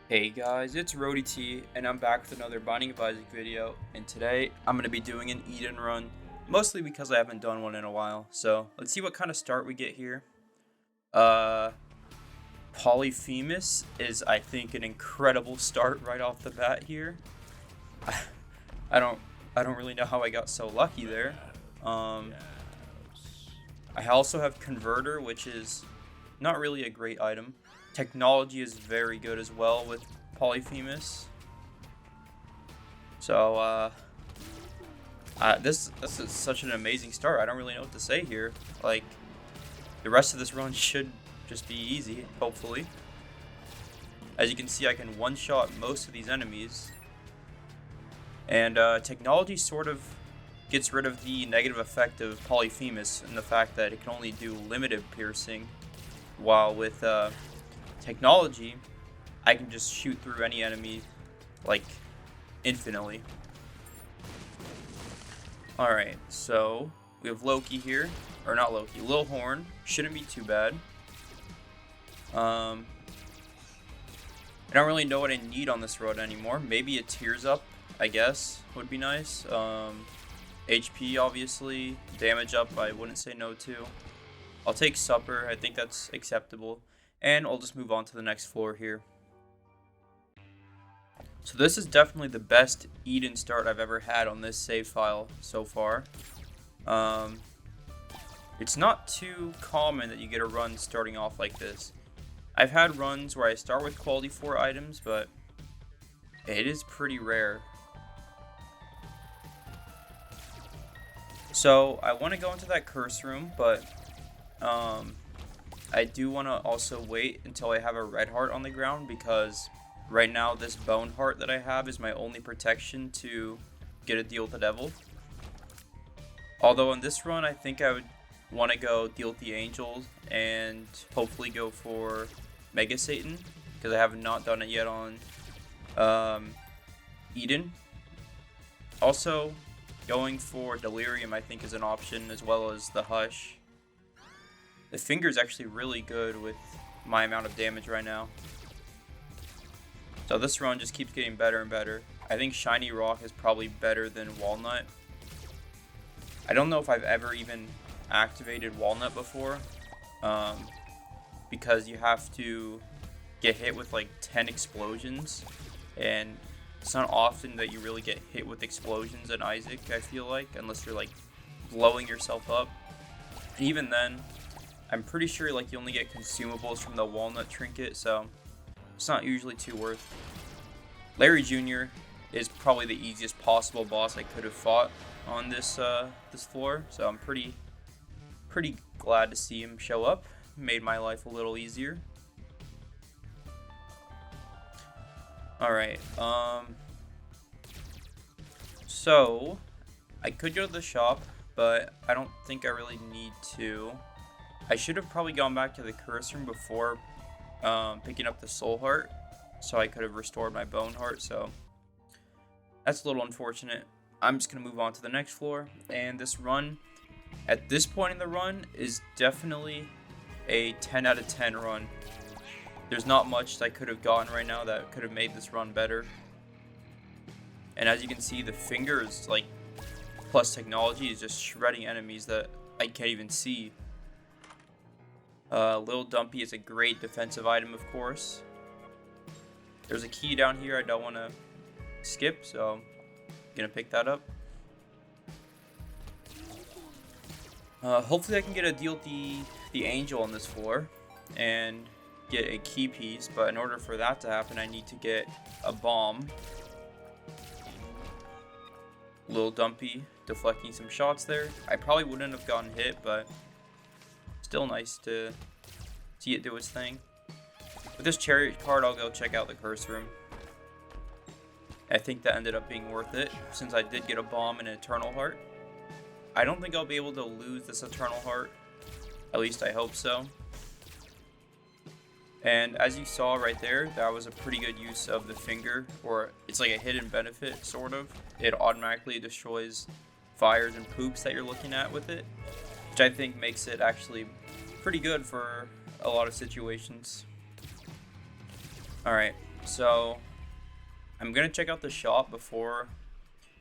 Hey guys, it's T, and I'm back with another Binding of Isaac video, and today I'm going to be doing an Eden run, mostly because I haven't done one in a while. So let's see what kind of start we get here. Polyphemus is, I think, an incredible start right off the bat here. I don't really know how I got so lucky there. I also have Converter, which is not really a great item. Technology is very good as well with Polyphemus. So, this is such an amazing start. I don't really know what to say here. Like, the rest of this run should just be easy, hopefully. As you can see, I can one-shot most of these enemies. And technology sort of gets rid of the negative effect of Polyphemus and the fact that it can only do limited piercing, while with technology, I can just shoot through any enemy, like, infinitely. Alright, so we have Loki here. Or not Loki, Lil Horn. Shouldn't be too bad. I don't really know what I need on this road anymore. Maybe a Tears Up, I guess, would be nice. HP, obviously. Damage up, I wouldn't say no to. I'll take Supper. I think that's acceptable. And I'll just move on to the next floor here. So this is definitely the best Eden start I've ever had on this save file so far. It's not too common that you get a run starting off like this. I've had runs where I start with quality 4 items, but it is pretty rare. So I want to go into that curse room, but I do want to also wait until I have a red heart on the ground, because right now this bone heart that I have is my only protection to get a deal with the devil. Although in this run I think I would want to go deal with the angel and hopefully go for Mega Satan, because I have not done it yet on Eden. Also, going for Delirium I think is an option, as well as the Hush. The finger is actually really good with my amount of damage right now. So this run just keeps getting better and better. I think Shiny Rock is probably better than Walnut. I don't know if I've ever even activated Walnut before, because you have to get hit with like 10 explosions, and it's not often that you really get hit with explosions in Isaac, I feel like, unless you're like blowing yourself up. And even then, I'm pretty sure like you only get consumables from the Walnut Trinket, so it's not usually too worth. Larry Jr. is probably the easiest possible boss I could have fought on this this floor, so I'm pretty glad to see him show up. Made my life a little easier. Alright, so I could go to the shop, but I don't think I really need to. I should have probably gone back to the curse room before picking up the soul heart, so I could have restored my bone heart, so that's a little unfortunate. I'm just going to move on to the next floor, and this run, at this point in the run, is definitely a 10 out of 10 run. There's not much I could have gotten right now that could have made this run better. And as you can see, the fingers, like, plus technology is just shredding enemies that I can't even see. Lil Dumpy is a great defensive item, of course. There's a key down here I don't want to skip, so I'm gonna pick that up. Hopefully I can get a deal with the angel on this floor and get a key piece, but in order for that to happen I need to get a bomb. Lil Dumpy deflecting some shots there. I probably wouldn't have gotten hit, but still nice to see it do its thing. With this chariot card, I'll go check out the curse room. I think that ended up being worth it, since I did get a bomb and an eternal heart. I don't think I'll be able to lose this eternal heart. At least I hope so. And as you saw right there, that was a pretty good use of the finger, or it's like a hidden benefit, sort of. It automatically destroys fires and poops that you're looking at with it, which I think makes it actually pretty good for a lot of situations. Alright, So I'm gonna check out the shop before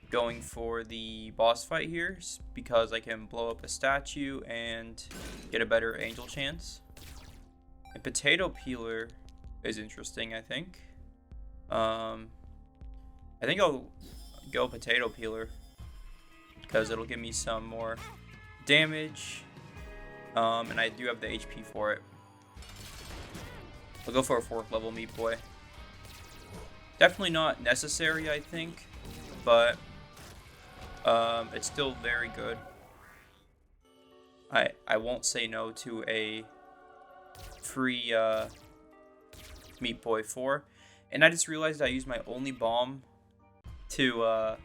going for the boss fight here, because I can blow up a statue and get a better angel chance. A potato peeler is interesting, I think. I think I'll go potato peeler because it'll give me some more damage, and I do have the HP for it. I'll go for a 4th level meat boy. Definitely not necessary, I think, but it's still very good. I won't say no to a free meat boy 4. And I just realized I used my only bomb to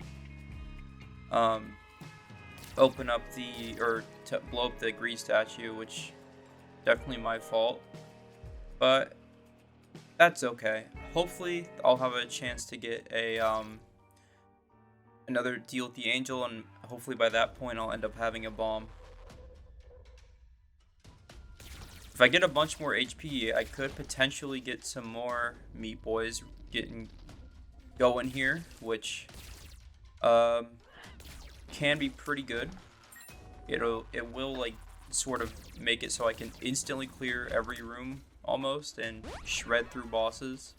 open up to blow up the greed statue, which definitely my fault, but that's okay. Hopefully I'll have a chance to get a another deal with the angel, and hopefully by that point I'll end up having a bomb. If I get a bunch more HP, I could potentially get some more meat boys going here, which can be pretty good. It will like sort of make it so I can instantly clear every room almost and shred through bosses.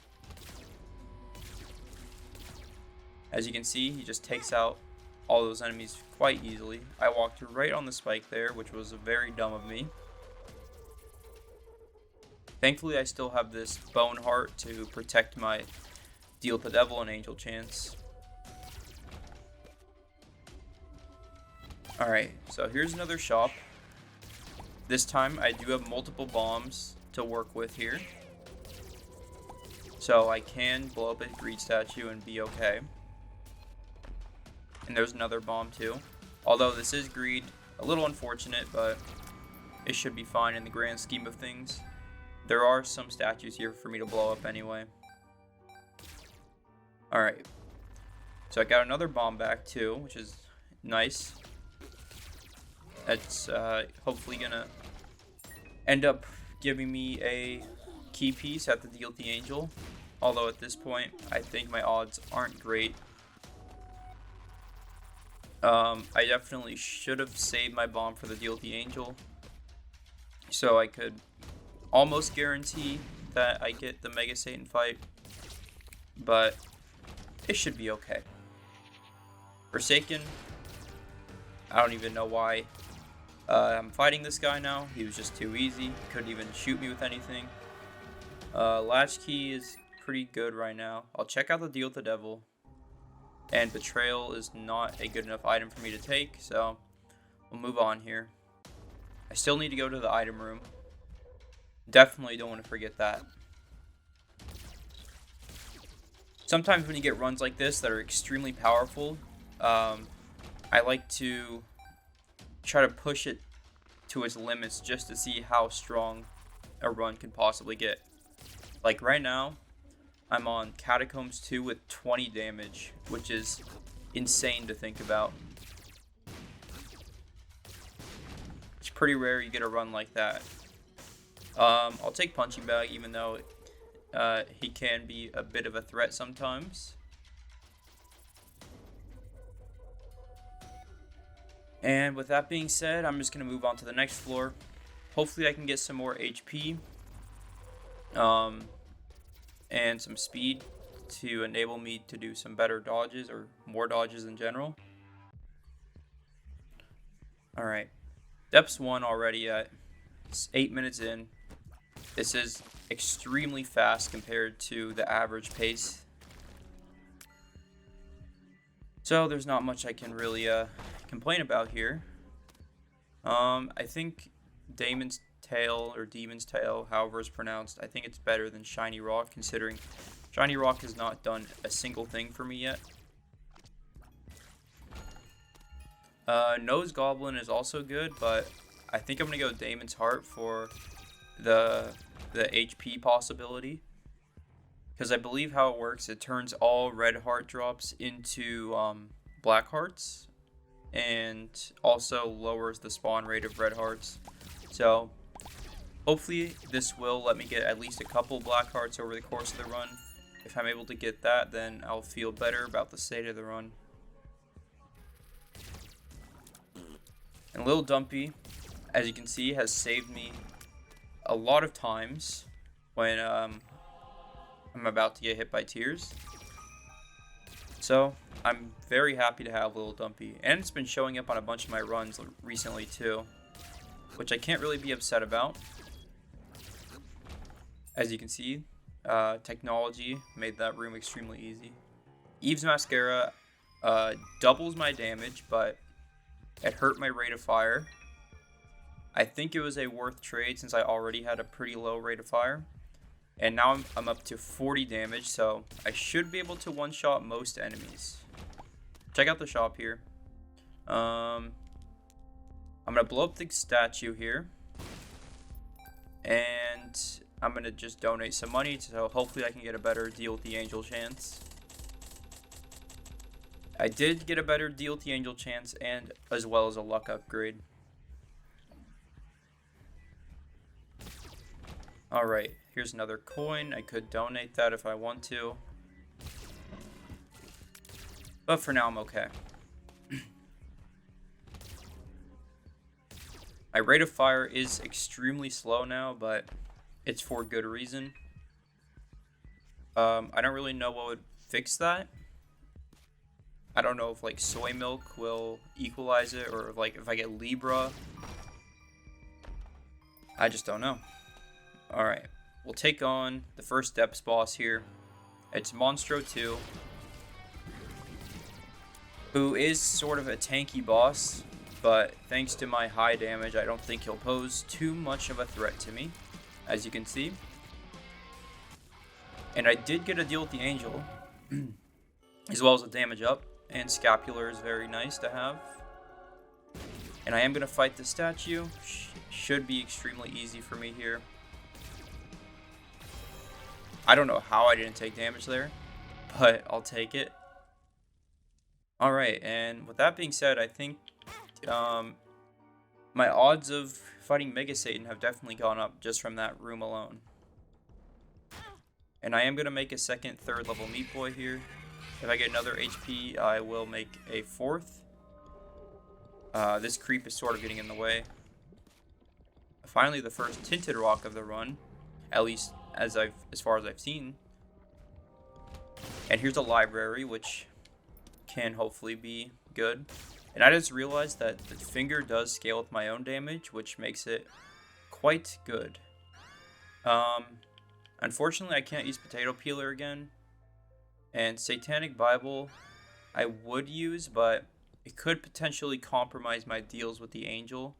As you can see, he just takes out all those enemies quite easily. I walked right on the spike there, which was very dumb of me. Thankfully, I still have this bone heart to protect my deal with the devil and angel chance. Alright, so here's another shop. This time I do have multiple bombs to work with here, so I can blow up a greed statue and be okay. And there's another bomb too. Although this is greed, a little unfortunate, but it should be fine in the grand scheme of things. There are some statues here for me to blow up anyway. Alright. So I got another bomb back too, which is nice. That's hopefully gonna end up giving me a key piece at the deal with the angel. Although at this point, I think my odds aren't great. I definitely should have saved my bomb for the deal with the angel, so I could almost guarantee that I get the Mega Satan fight, but it should be okay. Forsaken, I don't even know why I'm fighting this guy now. He was just too easy, couldn't even shoot me with anything. Latchkey is pretty good right now. I'll check out the deal with the devil. And betrayal is not a good enough item for me to take, so we'll move on here. I still need to go to the item room. Definitely don't want to forget that. Sometimes when you get runs like this that are extremely powerful, I like to try to push it to its limits just to see how strong a run can possibly get. Like right now, I'm on Catacombs 2 with 20 damage, which is insane to think about. It's pretty rare you get a run like that. I'll take Punching Bag, even though he can be a bit of a threat sometimes. And with that being said, I'm just going to move on to the next floor. Hopefully I can get some more HP. And some speed to enable me to do some better dodges, or more dodges in general. Alright, Depths 1 already at 8 minutes in. This is extremely fast compared to the average pace. So there's not much I can really complain about here. I think Demon's Tail, however it's pronounced, I think it's better than Shiny Rock, considering Shiny Rock has not done a single thing for me yet. Nose Goblin is also good, but I think I'm gonna go Damon's Heart for the HP possibility, because I believe how it works, it turns all red heart drops into black hearts, and also lowers the spawn rate of red hearts. So hopefully this will let me get at least a couple black hearts over the course of the run. If I'm able to get that, then I'll feel better about the state of the run. And Lil Dumpy, as you can see, has saved me a lot of times when I'm about to get hit by tears. So I'm very happy to have Lil Dumpy, and it's been showing up on a bunch of my runs recently too, which I can't really be upset about. As you can see, technology made that room extremely easy. Eve's Mascara doubles my damage, but it hurt my rate of fire. I think it was a worth trade since I already had a pretty low rate of fire. And now I'm up to 40 damage, so I should be able to one-shot most enemies. Check out the shop here. I'm gonna blow up the statue here. And I'm gonna just donate some money, so hopefully I can get a better deal with the Angel Chance. I did get a better deal with the Angel Chance, and as well as a luck upgrade. Alright, here's another coin. I could donate that if I want to. But for now, I'm okay. My rate of fire is extremely slow now, but it's for good reason. I don't really know what would fix that. I don't know if like soy milk will equalize it, or like if I get Libra. I just don't know. Alright, we'll take on the first depths boss here. It's Monstro 2, who is sort of a tanky boss, but thanks to my high damage, I don't think he'll pose too much of a threat to me, as you can see. And I did get a deal with the Angel, as well as a damage up, and Scapular is very nice to have. And I am going to fight the statue. Should be extremely easy for me here. I don't know how I didn't take damage there, but I'll take it. Alright, and with that being said, I think my odds of fighting Mega Satan have definitely gone up just from that room alone. And I am going to make a second, third level Meat Boy here. If I get another HP, I will make a fourth. This creep is sort of getting in the way. Finally, the first Tinted Rock of the run, at least as far as I've seen. And here's a library, which can hopefully be good. And I just realized that the finger does scale with my own damage, which makes it quite good. Unfortunately, I can't use Potato Peeler again. And Satanic Bible I would use, but it could potentially compromise my deals with the Angel.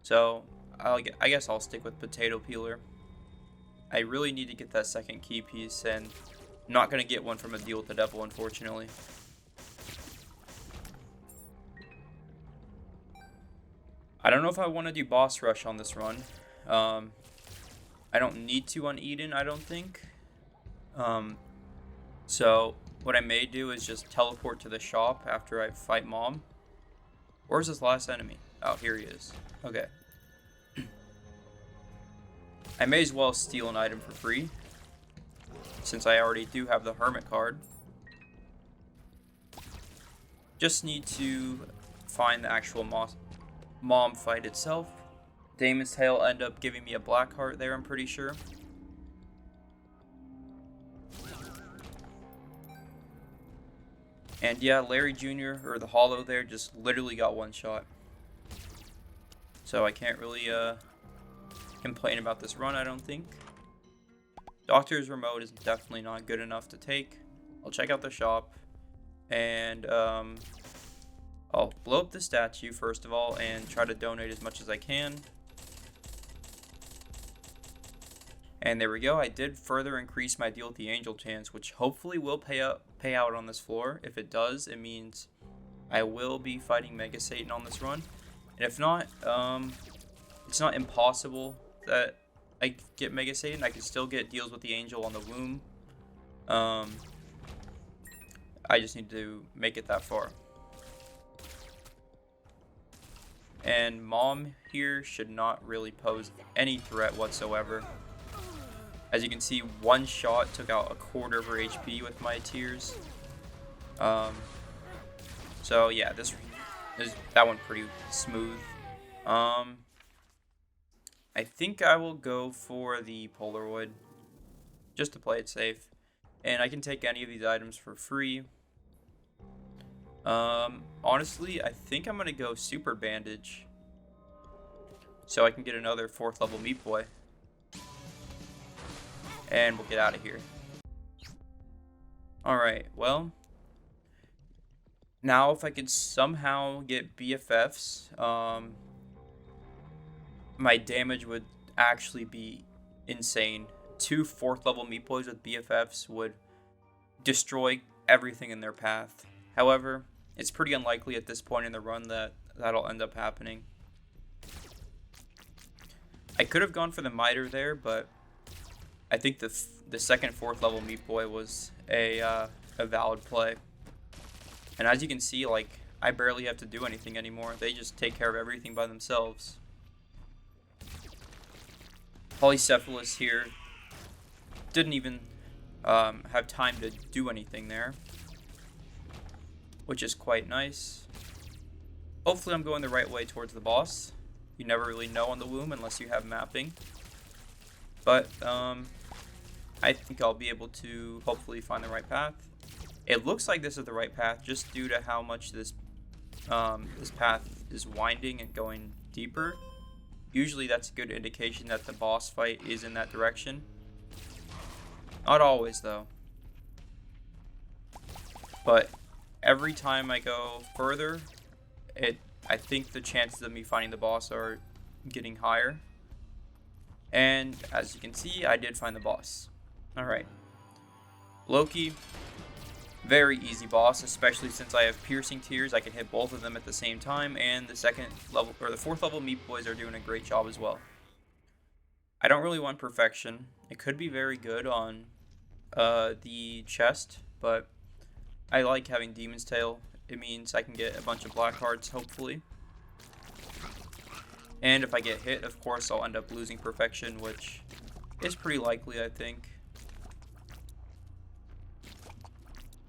So I guess I'll stick with Potato Peeler. I really need to get that second key piece, and I'm not going to get one from a deal with the devil, unfortunately. I don't know if I want to do boss rush on this run. I don't need to on Eden, I don't think. So what I may do is just teleport to the shop after I fight Mom. Where's this last enemy? Oh, here he is. Okay. I may as well steal an item for free, since I already do have the Hermit card. Just need to find the actual Mom fight itself. Damon's Tail end up giving me a black heart there, I'm pretty sure. And yeah, Larry Jr., or the Hollow there, just literally got one shot. So I can't really complain about this run, I don't think. Doctor's Remote is definitely not good enough to take. I'll check out the shop. And I'll blow up the statue first of all and try to donate as much as I can. And there we go. I did further increase my deal with the Angel Chance, which hopefully will pay out on this floor. If it does, it means I will be fighting Mega Satan on this run. And if not, it's not impossible that I get Mega Satan. I can still get deals with the Angel on the Womb. I just need to make it that far. And Mom here should not really pose any threat whatsoever. As you can see, one shot took out a quarter of her HP with my tears. So yeah, that one pretty smooth. I think I will go for the Polaroid, just to play it safe. And I can take any of these items for free. Honestly, I think I'm gonna go Super Bandage, so I can get another 4th level Meat Boy. And we'll get out of here. Alright, well, now if I could somehow get BFFs, my damage would actually be insane. 2 4th level Meat Boys with BFFs would destroy everything in their path. However, it's pretty unlikely at this point in the run that that'll end up happening. I could have gone for the Miter there, but I think the 2nd 4th level Meat Boy was a valid play. And as you can see, like, I barely have to do anything anymore. They just take care of everything by themselves. Polycephalus here didn't even have time to do anything there, which is quite nice. Hopefully I'm going the right way towards the boss. You never really know on the womb unless you have mapping. But I think I'll be able to hopefully find the right path. It looks like this is the right path just due to how much this path is winding and going deeper. Usually that's a good indication that the boss fight is in that direction. Not always though. But every time I go further, I think the chances of me finding the boss are getting higher. And as you can see, I did find the boss. Alright. Loki, very easy boss, especially since I have piercing tears. I can hit both of them at the same time, and the 2nd level or the 4th level Meat Boys are doing a great job as well. I don't really want perfection. It could be very good on the chest, but I like having Demon's Tail. It means I can get a bunch of black hearts, hopefully. And if I get hit, of course, I'll end up losing perfection, which is pretty likely, I think.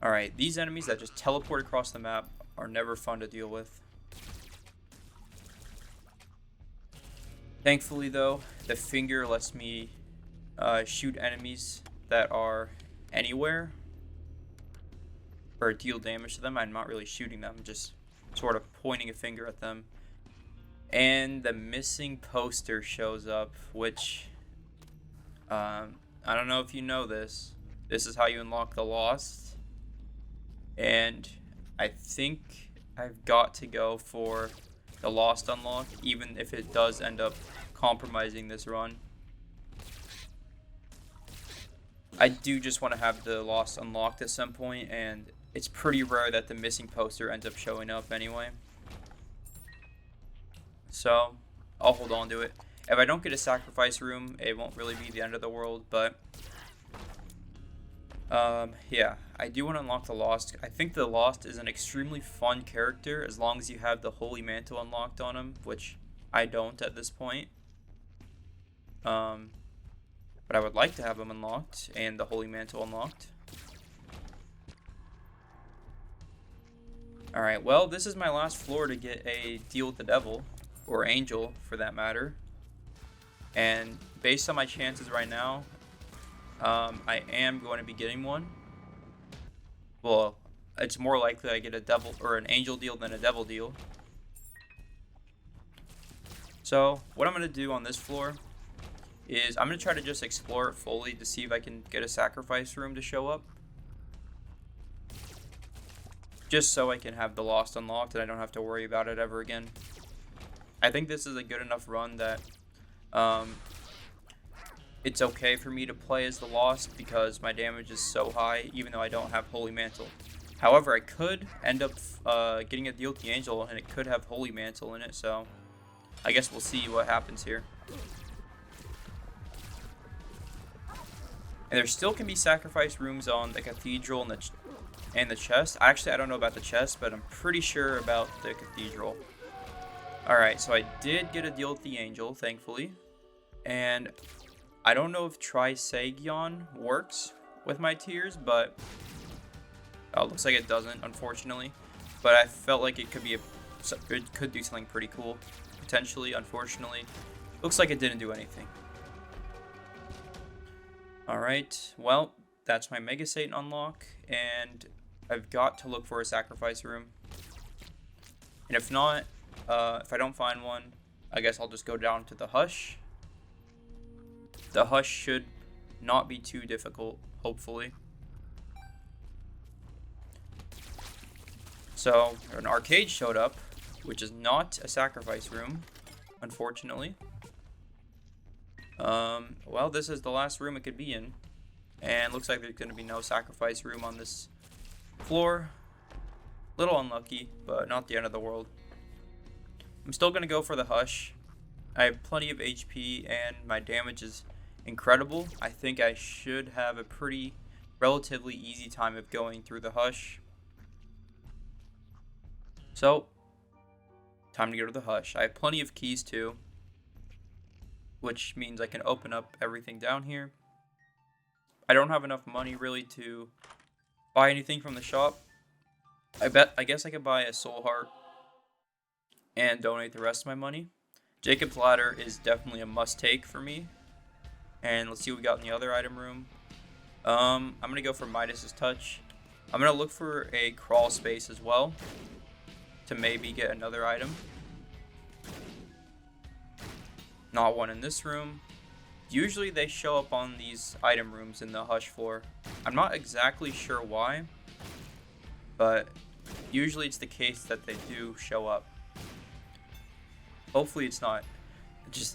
Alright, these enemies that just teleport across the map are never fun to deal with. Thankfully, though, the finger lets me shoot enemies that are anywhere, or deal damage to them. I'm not really shooting them, just sort of pointing a finger at them. And the missing poster shows up, which, I don't know if you know this. This is how you unlock the Lost. And I think I've got to go for the Lost unlock, even if it does end up compromising this run. I do just want to have the Lost unlocked at some point, and it's pretty rare that the missing poster ends up showing up anyway. So, I'll hold on to it. If I don't get a sacrifice room, it won't really be the end of the world, but yeah, I do want to unlock the Lost. I think the Lost is an extremely fun character as long as you have the Holy Mantle unlocked on him, which I don't at this point. But I would like to have him unlocked and the Holy Mantle unlocked. Alright, well, this is my last floor to get a deal with the devil, or angel for that matter. And based on my chances right now, I am going to be getting one. Well, it's more likely I get a devil or an angel deal than a devil deal. So what I'm going to do on this floor is I'm going to try to just explore it fully to see if I can get a sacrifice room to show up. Just so I can have the Lost unlocked and I don't have to worry about it ever again. I think this is a good enough run that it's okay for me to play as the Lost because my damage is so high, even though I don't have Holy Mantle. However, I could end up getting a deal with the Angel, and it could have Holy Mantle in it, so I guess we'll see what happens here. And there still can be sacrifice rooms on the Cathedral and the chest. Actually, I don't know about the chest, but I'm pretty sure about the Cathedral. Alright, so I did get a deal with the Angel, thankfully. And I don't know if Trisagion works with my tiers, but looks like it doesn't, unfortunately. But I felt like it could do something pretty cool, potentially. Unfortunately, looks like it didn't do anything. All right, well, that's my Mega Satan unlock, and I've got to look for a sacrifice room. And if not, if I don't find one, I guess I'll just go down to the Hush. The Hush should not be too difficult, hopefully. So, an arcade showed up, which is not a sacrifice room, unfortunately. Well, this is the last room it could be in. And looks like there's going to be no sacrifice room on this floor. Little unlucky, but not the end of the world. I'm still going to go for the Hush. I have plenty of HP and my damage is incredible. I think I should have a pretty relatively easy time of going through the Hush. So, time to go to the Hush. I have plenty of keys too, which means I can open up everything down here. I don't have enough money really to buy anything from the shop. I guess I could buy a soul heart and donate the rest of my money. Jacob's Ladder is definitely a must-take for me. And let's see what we got in the other item room. I'm going to go for Midas's Touch. I'm going to look for a crawl space as well to maybe get another item. Not one in this room. Usually they show up on these item rooms in the Hush floor. I'm not exactly sure why, but usually it's the case that they do show up. Hopefully it's not.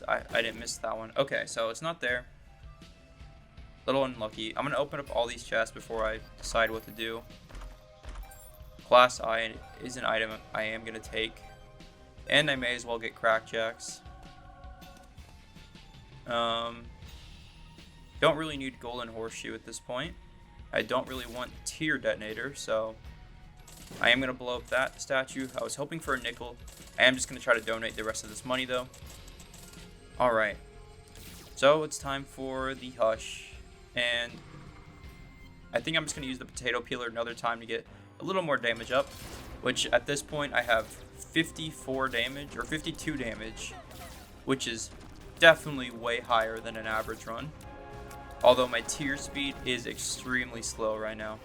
I didn't miss that one. Okay, so it's not there. Little unlucky. I'm going to open up all these chests before I decide what to do. Class I is an item I am going to take. And I may as well get crackjacks. Don't really need golden horseshoe at this point. I don't really want tier detonator, so I am going to blow up that statue. I was hoping for a nickel. I am just going to try to donate the rest of this money though. Alright, so it's time for the Hush, and I think I'm just going to use the potato peeler another time to get a little more damage up, which at this point I have 54 damage, or 52 damage, which is definitely way higher than an average run, although my tier speed is extremely slow right now.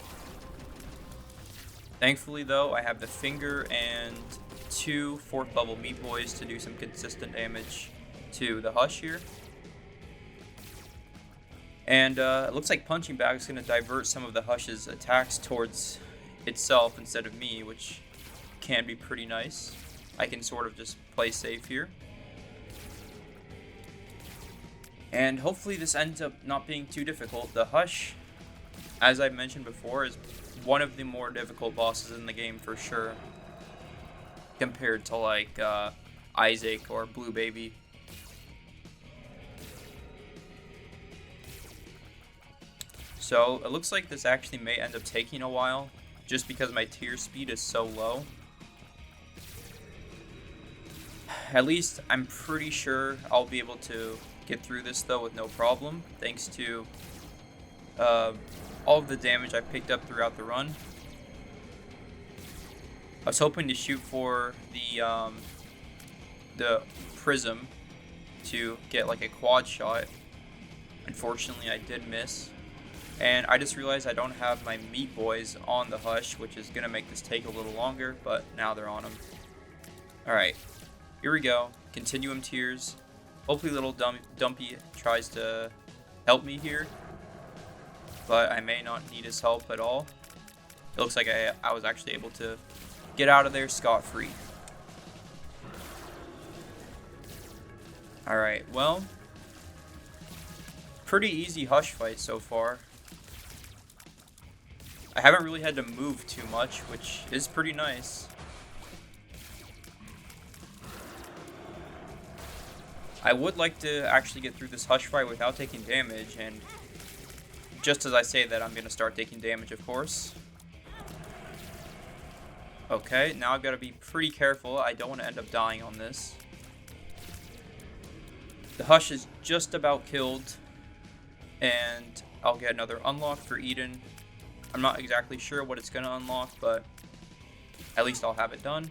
Thankfully though, I have the finger and 2 4th level meat boys to do some consistent damage to the Hush here. And it looks like Punching Bag is going to divert some of the Hush's attacks towards itself instead of me, which can be pretty nice. I can sort of just play safe here. And hopefully this ends up not being too difficult. The Hush, as I mentioned before, is one of the more difficult bosses in the game for sure, compared to like Isaac or Blue Baby. So it looks like this actually may end up taking a while, just because my tier speed is so low. At least I'm pretty sure I'll be able to get through this though with no problem, thanks to all of the damage I picked up throughout the run. I was hoping to shoot for the prism to get like a quad shot. Unfortunately, I did miss. And I just realized I don't have my meat boys on the Hush, which is going to make this take a little longer, but now they're on them. Alright, here we go. Continuum tiers. Hopefully little Dumpy tries to help me here, but I may not need his help at all. It looks like I was actually able to get out of there scot-free. Alright, well, pretty easy Hush fight so far. I haven't really had to move too much, which is pretty nice. I would like to actually get through this Hush fight without taking damage, and just as I say that, I'm going to start taking damage, of course. Okay, now I've got to be pretty careful. I don't want to end up dying on this. The Hush is just about killed. and I'll get another unlock for Eden. I'm not exactly sure what it's going to unlock, but at least I'll have it done.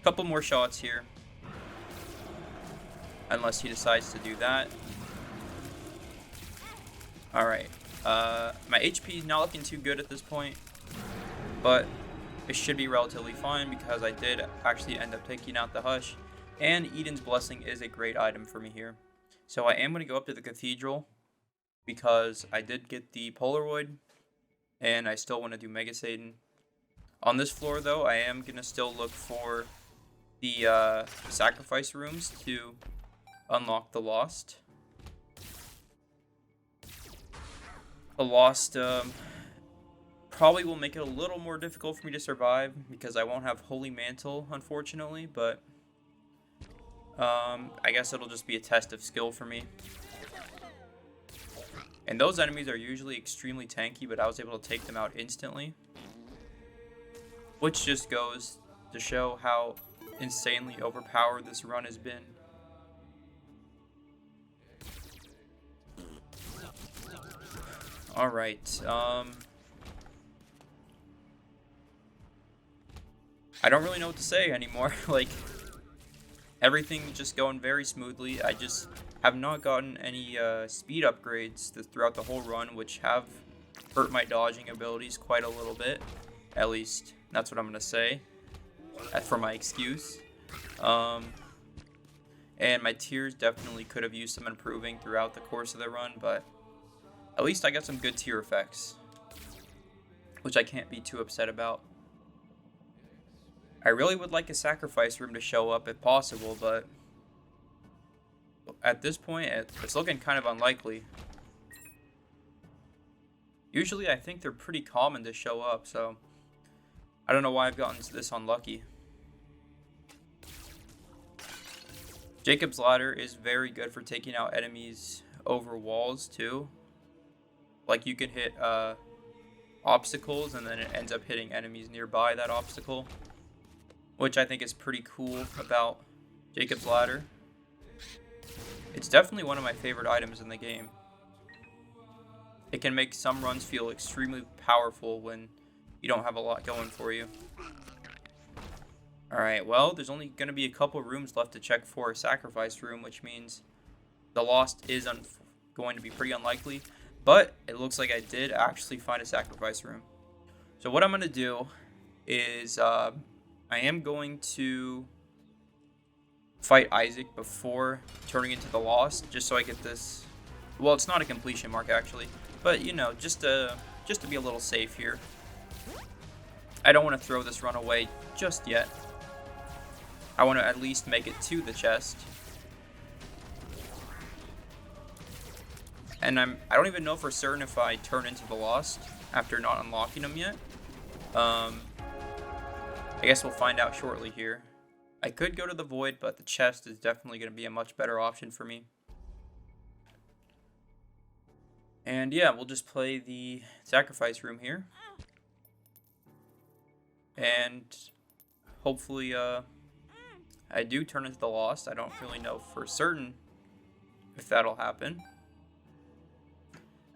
Couple more shots here, unless he decides to do that. Alright, my HP is not looking too good at this point, but it should be relatively fine because I did actually end up taking out the Hush, and Eden's Blessing is a great item for me here. So I am going to go up to the Cathedral because I did get the Polaroid, and I still want to do Mega Satan. On this floor, though, I am going to still look for the sacrifice rooms to unlock the Lost. The Lost probably will make it a little more difficult for me to survive because I won't have Holy Mantle, unfortunately, but I guess it'll just be a test of skill for me. And those enemies are usually extremely tanky, but I was able to take them out instantly, which just goes to show how insanely overpowered this run has been. Alright, I don't really know what to say anymore. Like, everything's just going very smoothly. I just have not gotten any speed upgrades throughout the whole run, which have hurt my dodging abilities quite a little bit. At least, that's what I'm going to say for my excuse. And my tiers definitely could have used some improving throughout the course of the run, but at least I got some good tier effects, which I can't be too upset about. I really would like a sacrifice room to show up if possible, but at this point, it's looking kind of unlikely. Usually, I think they're pretty common to show up, so I don't know why I've gotten this unlucky. Jacob's Ladder is very good for taking out enemies over walls, too. Like, you can hit obstacles, and then it ends up hitting enemies nearby that obstacle, which I think is pretty cool about Jacob's Ladder. It's definitely one of my favorite items in the game. It can make some runs feel extremely powerful when you don't have a lot going for you. Alright, well, there's only going to be a couple rooms left to check for a sacrifice room, which means the Lost is going to be pretty unlikely. But it looks like I did actually find a sacrifice room. So what I'm going to do is I am going to fight Isaac before turning into the Lost, just so I get this. Well, it's not a completion mark actually, but you know, just to be a little safe here. I don't want to throw this run away just yet. I want to at least make it to the chest. And I don't even know for certain if I turn into the Lost after not unlocking them yet. I guess we'll find out shortly here. I could go to the Void, but the chest is definitely going to be a much better option for me. And yeah, we'll just play the sacrifice room here. And hopefully I do turn into the Lost. I don't really know for certain if that'll happen.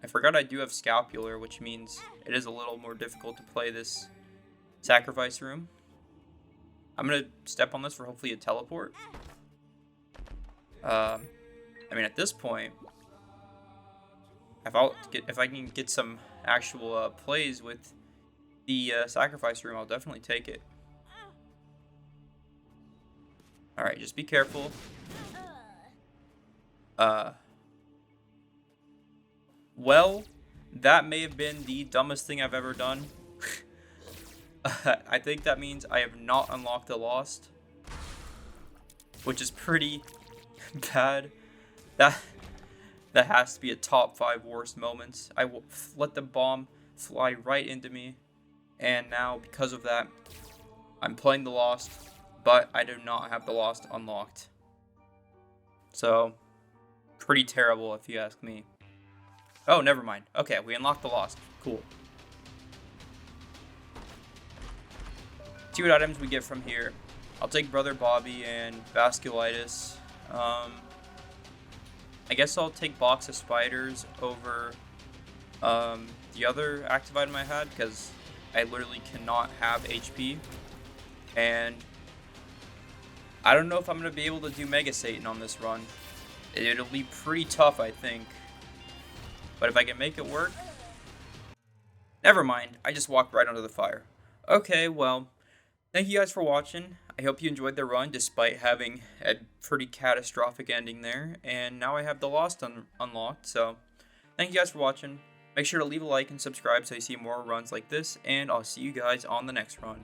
I forgot I do have Scapular, which means it is a little more difficult to play this sacrifice room. I'm going to step on this for hopefully a teleport. I mean, at this point, if I can get some actual plays with the sacrifice room, I'll definitely take it. Alright, just be careful. Well, that may have been the dumbest thing I've ever done. I think that means I have not unlocked the Lost, which is pretty bad. That has to be a top 5 worst moments. I let the bomb fly right into me, and now because of that, I'm playing the Lost, but I do not have the Lost unlocked. So, pretty terrible if you ask me. Oh, never mind. Okay, we unlocked the Lost. Cool. See what items we get from here. I'll take Brother Bobby and Vasculitis. I guess I'll take Box of Spiders over the other active item I had, because I literally cannot have HP. And I don't know if I'm going to be able to do Mega Satan on this run. It'll be pretty tough, I think. But if I can make it work... Never mind, I just walked right under the fire. Okay, well, thank you guys for watching. I hope you enjoyed the run despite having a pretty catastrophic ending there. And now I have the Lost unlocked, so thank you guys for watching. Make sure to leave a like and subscribe so you see more runs like this, and I'll see you guys on the next run.